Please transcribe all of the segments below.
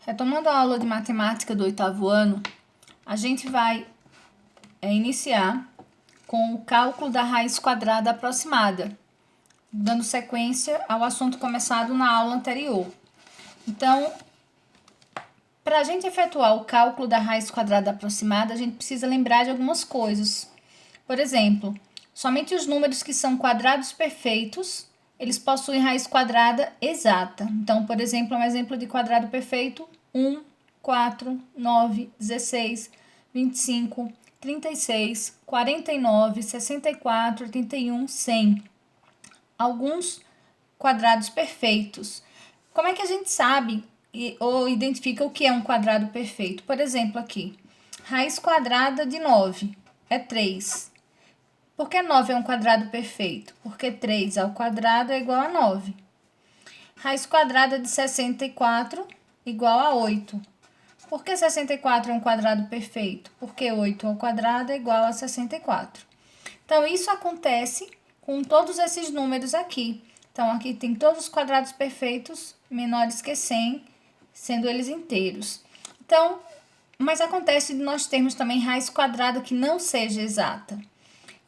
Retomando a aula de matemática do 8º ano, a gente vai iniciar com o cálculo da raiz quadrada aproximada, dando sequência ao assunto começado na aula anterior. Então, para a gente efetuar o cálculo da raiz quadrada aproximada, a gente precisa lembrar de algumas coisas. Por exemplo, somente os números que são quadrados perfeitos, eles possuem raiz quadrada exata. Então, por exemplo, um exemplo de quadrado perfeito: 1, 4, 9, 16, 25, 36, 49, 64, 81, 100. Alguns quadrados perfeitos. Como é que a gente sabe ou identifica o que é um quadrado perfeito? Por exemplo, aqui, raiz quadrada de 9 é 3. Por que 9 é um quadrado perfeito? Porque 3 ao quadrado é igual a 9. Raiz quadrada de 64 igual a 8. Por que 64 é um quadrado perfeito? Porque 8 ao quadrado é igual a 64. Então, isso acontece com todos esses números aqui. Então, aqui tem todos os quadrados perfeitos menores que 100, sendo eles inteiros. Então, mas acontece de nós termos também raiz quadrada que não seja exata.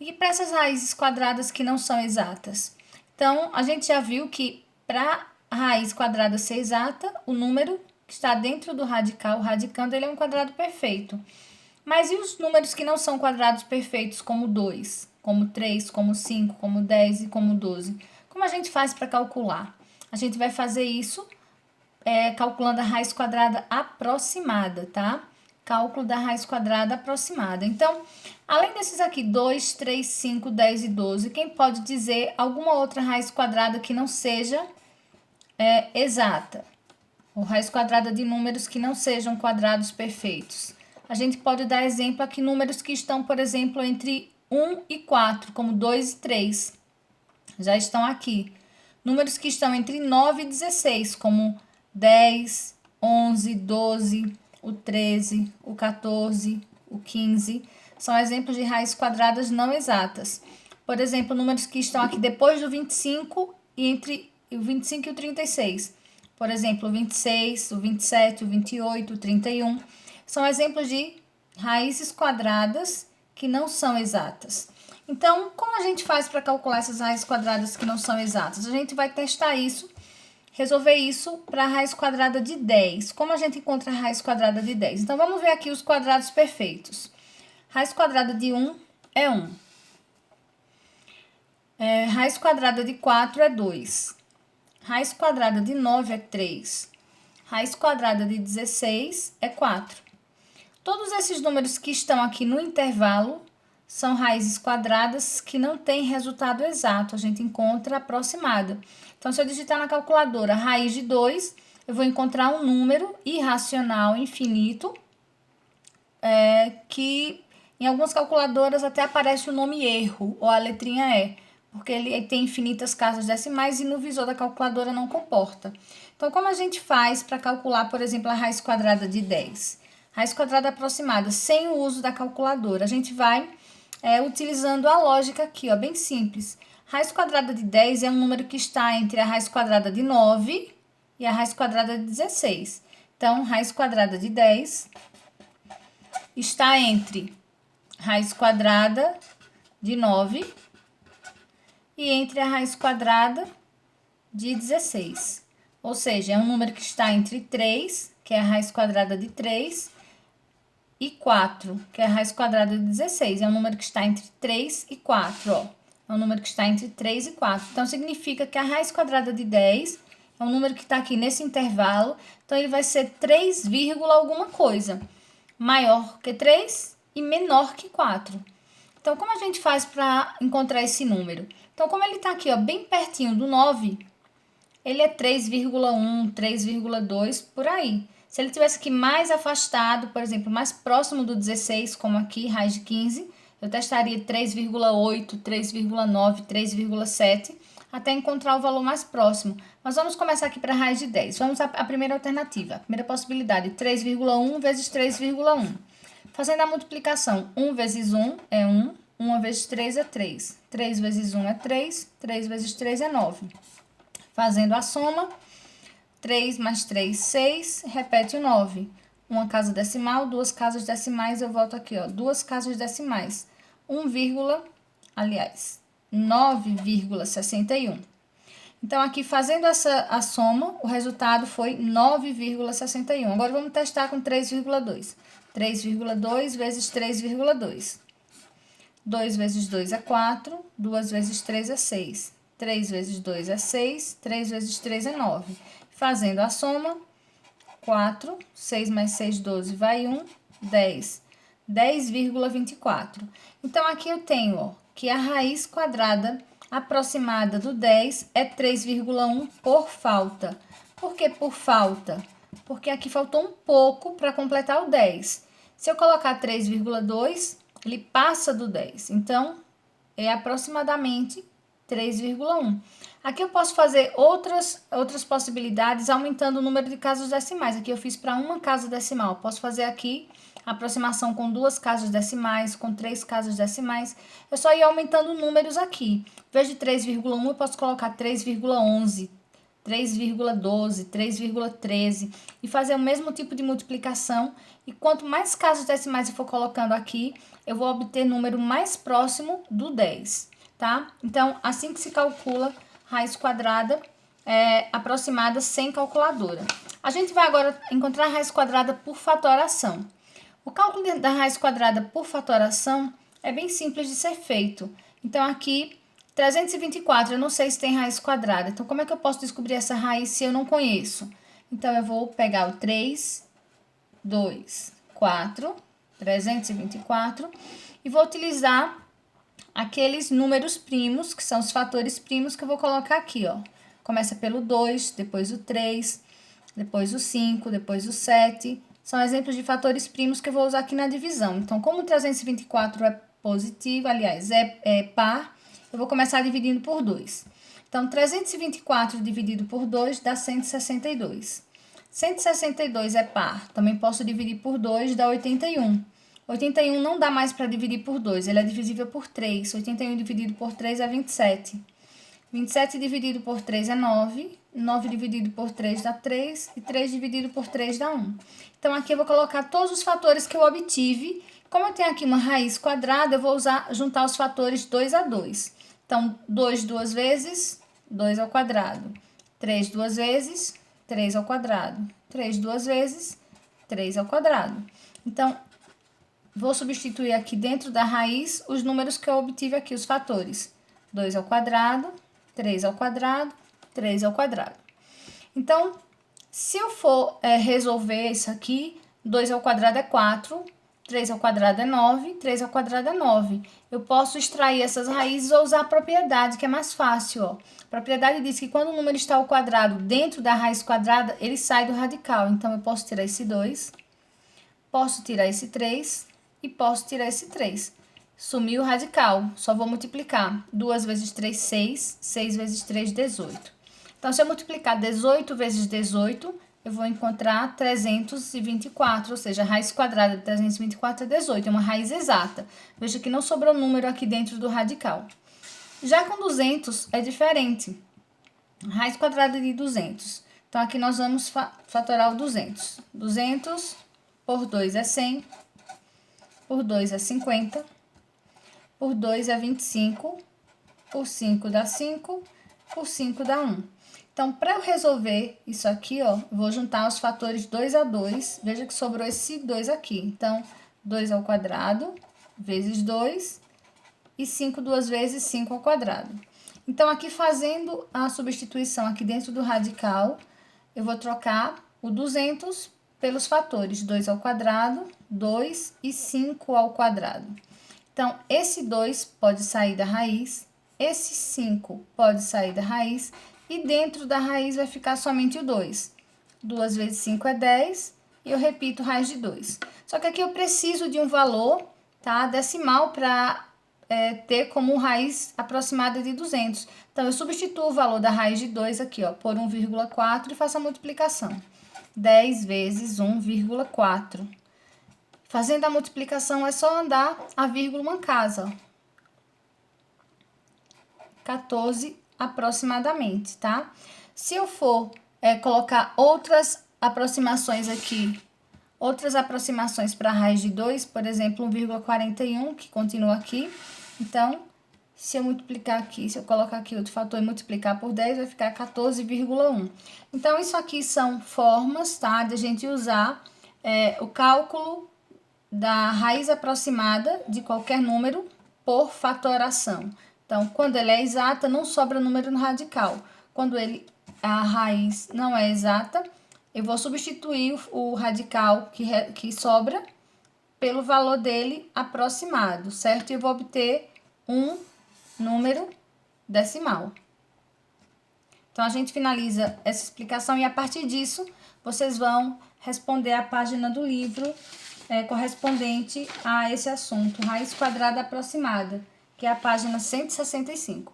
E para essas raízes quadradas que não são exatas? Então, a gente já viu que para a raiz quadrada ser exata, o número que está dentro do radical, radicando, ele é um quadrado perfeito. Mas e os números que não são quadrados perfeitos, como 2, como 3, como 5, como 10 e como 12? Como a gente faz para calcular? A gente vai fazer isso calculando a raiz quadrada aproximada, tá? Cálculo da raiz quadrada aproximada. Então, além desses aqui, 2, 3, 5, 10 e 12, quem pode dizer alguma outra raiz quadrada que não seja exata? Ou raiz quadrada de números que não sejam quadrados perfeitos. A gente pode dar exemplo aqui, números que estão, por exemplo, entre 1 e 4, como 2 e 3. Já estão aqui. Números que estão entre 9 e 16, como 10, 11, 12, o 13, o 14, o 15, são exemplos de raízes quadradas não exatas. Por exemplo, números que estão aqui depois do 25 e entre o 25 e o 36. Por exemplo, o 26, o 27, o 28, o 31. São exemplos de raízes quadradas que não são exatas. Então, como a gente faz para calcular essas raízes quadradas que não são exatas? A gente vai testar isso, resolver isso para a raiz quadrada de 10. Como a gente encontra a raiz quadrada de 10? Então, vamos ver aqui os quadrados perfeitos. Raiz quadrada de 1 é 1. Raiz quadrada de 4 é 2. Raiz quadrada de 9 é 3. Raiz quadrada de 16 é 4. Todos esses números que estão aqui no intervalo são raízes quadradas que não têm resultado exato, a gente encontra aproximada. Então, se eu digitar na calculadora raiz de 2, eu vou encontrar um número irracional infinito, que em algumas calculadoras até aparece o nome erro, ou a letrinha E, porque ele tem infinitas casas decimais e no visor da calculadora não comporta. Então, como a gente faz para calcular, por exemplo, a raiz quadrada de 10? Raiz quadrada aproximada, sem o uso da calculadora. A gente vai utilizando a lógica aqui, ó, bem simples. Raiz quadrada de 10 é um número que está entre a raiz quadrada de 9 e a raiz quadrada de 16. Então, raiz quadrada de 10 está entre raiz quadrada de 9 e entre a raiz quadrada de 16. Ou seja, é um número que está entre 3, que é a raiz quadrada de 3, e 4, que é a raiz quadrada de 16. É um número que está entre 3 e 4, ó. É um número que está entre 3 e 4. Então, significa que a raiz quadrada de 10 é um número que está aqui nesse intervalo. Então, ele vai ser 3, alguma coisa. Maior que 3 e menor que 4. Então, como a gente faz para encontrar esse número? Então, como ele está aqui, ó, bem pertinho do 9, ele é 3,1, 3,2, por aí. Se ele tivesse aqui mais afastado, por exemplo, mais próximo do 16, como aqui, raiz de 15, eu testaria 3,8, 3,9, 3,7, até encontrar o valor mais próximo. Mas vamos começar aqui para a raiz de 10. Vamos à primeira alternativa, a primeira possibilidade, 3,1 vezes 3,1. Fazendo a multiplicação, 1 vezes 1 é 1, 1 vezes 3 é 3. 3 vezes 1 é 3, 3 vezes 3 é 9. Fazendo a soma, 3 mais 3, 6, repete o 9. Uma casa decimal, duas casas decimais, eu volto aqui, ó, duas casas decimais. 9,61. Então, aqui, fazendo a soma, o resultado foi 9,61. Agora, vamos testar com 3,2. 3,2 vezes 3,2. 2 vezes 2 é 4, 2 vezes 3 é 6. 3 vezes 2 é 6, 3 vezes 3 é 9. Fazendo a soma, 4, 6 mais 6, 12, vai 1, 10. 10,24. Então, aqui eu tenho, ó, que a raiz quadrada aproximada do 10 é 3,1 por falta. Por que por falta? Porque aqui faltou um pouco para completar o 10. Se eu colocar 3,2, ele passa do 10. Então, é aproximadamente 3,1. Aqui eu posso fazer outras possibilidades aumentando o número de casas decimais. Aqui eu fiz para uma casa decimal. Eu posso fazer aqui a aproximação com duas casas decimais, com 3 casas decimais. Eu só ia aumentando números aqui. Em vez de 3,1, eu posso colocar 3,11, 3,12, 3,13 e fazer o mesmo tipo de multiplicação. E quanto mais casas decimais eu for colocando aqui, eu vou obter número mais próximo do 10, tá? Então, assim que se calcula raiz quadrada aproximada sem calculadora. A gente vai agora encontrar a raiz quadrada por fatoração. O cálculo da raiz quadrada por fatoração é bem simples de ser feito. Então, aqui, 324, eu não sei se tem raiz quadrada. Então, como é que eu posso descobrir essa raiz se eu não conheço? Então, eu vou pegar o 3, 2, 4, 324, e vou utilizar aqueles números primos, que são os fatores primos, que eu vou colocar aqui, ó. Começa pelo 2, depois o 3, depois o 5, depois o 7. São exemplos de fatores primos que eu vou usar aqui na divisão. Então, como o 324 é positivo, aliás, é par, eu vou começar dividindo por 2. Então, 324 dividido por 2 dá 162. 162 é par, também posso dividir por 2, dá 81. 81 não dá mais para dividir por 2, ele é divisível por 3. 81 dividido por 3 é 27. 27 dividido por 3 é 9. 9 dividido por 3 dá 3. E 3 dividido por 3 dá 1. Então, aqui eu vou colocar todos os fatores que eu obtive. Como eu tenho aqui uma raiz quadrada, eu vou juntar os fatores 2 a 2. Então, 2 duas vezes, 2 ao quadrado. 3 duas vezes, 3 ao quadrado. 3 duas vezes, 3 ao quadrado. Então, vou substituir aqui dentro da raiz os números que eu obtive aqui, os fatores. 2 ao quadrado, 3 ao quadrado, 3 ao quadrado. Então, se eu for resolver isso aqui, 2 ao quadrado é 4, 3 ao quadrado é 9, 3 ao quadrado é 9. Eu posso extrair essas raízes ou usar a propriedade, que é mais fácil, ó. A propriedade diz que quando o número está ao quadrado dentro da raiz quadrada, ele sai do radical. Então, eu posso tirar esse 2, posso tirar esse 3 e posso tirar esse 3. Sumiu o radical, só vou multiplicar. 2 vezes 3, 6. 6 vezes 3, 18. Então, se eu multiplicar 18 vezes 18, eu vou encontrar 324, ou seja, a raiz quadrada de 324 é 18, é uma raiz exata. Veja que não sobrou número aqui dentro do radical. Já com 200 é diferente. Raiz quadrada de 200. Então, aqui nós vamos fatorar o 200. 200 por 2 é 100, por 2 é 50, por 2 é 25, por 5 dá 5, por 5 dá 1. Então, para eu resolver isso aqui, ó, eu vou juntar os fatores 2 a 2. Veja que sobrou esse 2 aqui. Então, 2 ao quadrado vezes 2 e 5 duas vezes 5 ao quadrado. Então, aqui fazendo a substituição aqui dentro do radical, eu vou trocar o 200 pelos fatores 2 ao quadrado, 2 e 5 ao quadrado. Então, esse 2 pode sair da raiz, esse 5 pode sair da raiz, e dentro da raiz vai ficar somente o 2. 2 vezes 5 é 10, e eu repito raiz de 2. Só que aqui eu preciso de um valor, tá, decimal para ter como raiz aproximada de 200. Então, eu substituo o valor da raiz de 2 aqui, ó, por 1,4 e faço a multiplicação. 10 vezes 1,4. Fazendo a multiplicação é só andar a vírgula uma casa, ó. 14 aproximadamente, tá? Se eu for colocar outras aproximações aqui. Outras aproximações para a raiz de 2, por exemplo, 1,41, que continua aqui. Então, se eu multiplicar aqui, se eu colocar aqui outro fator e multiplicar por 10, vai ficar 14,1. Então, isso aqui são formas, tá, de a gente usar o cálculo da raiz aproximada de qualquer número por fatoração. Então, quando ele é exata, não sobra número no radical. Quando a raiz não é exata, eu vou substituir o radical que sobra pelo valor dele aproximado, certo? E eu vou obter um número decimal. Então, a gente finaliza essa explicação e, a partir disso, vocês vão responder a página do livro correspondente a esse assunto, raiz quadrada aproximada, que é a página 165.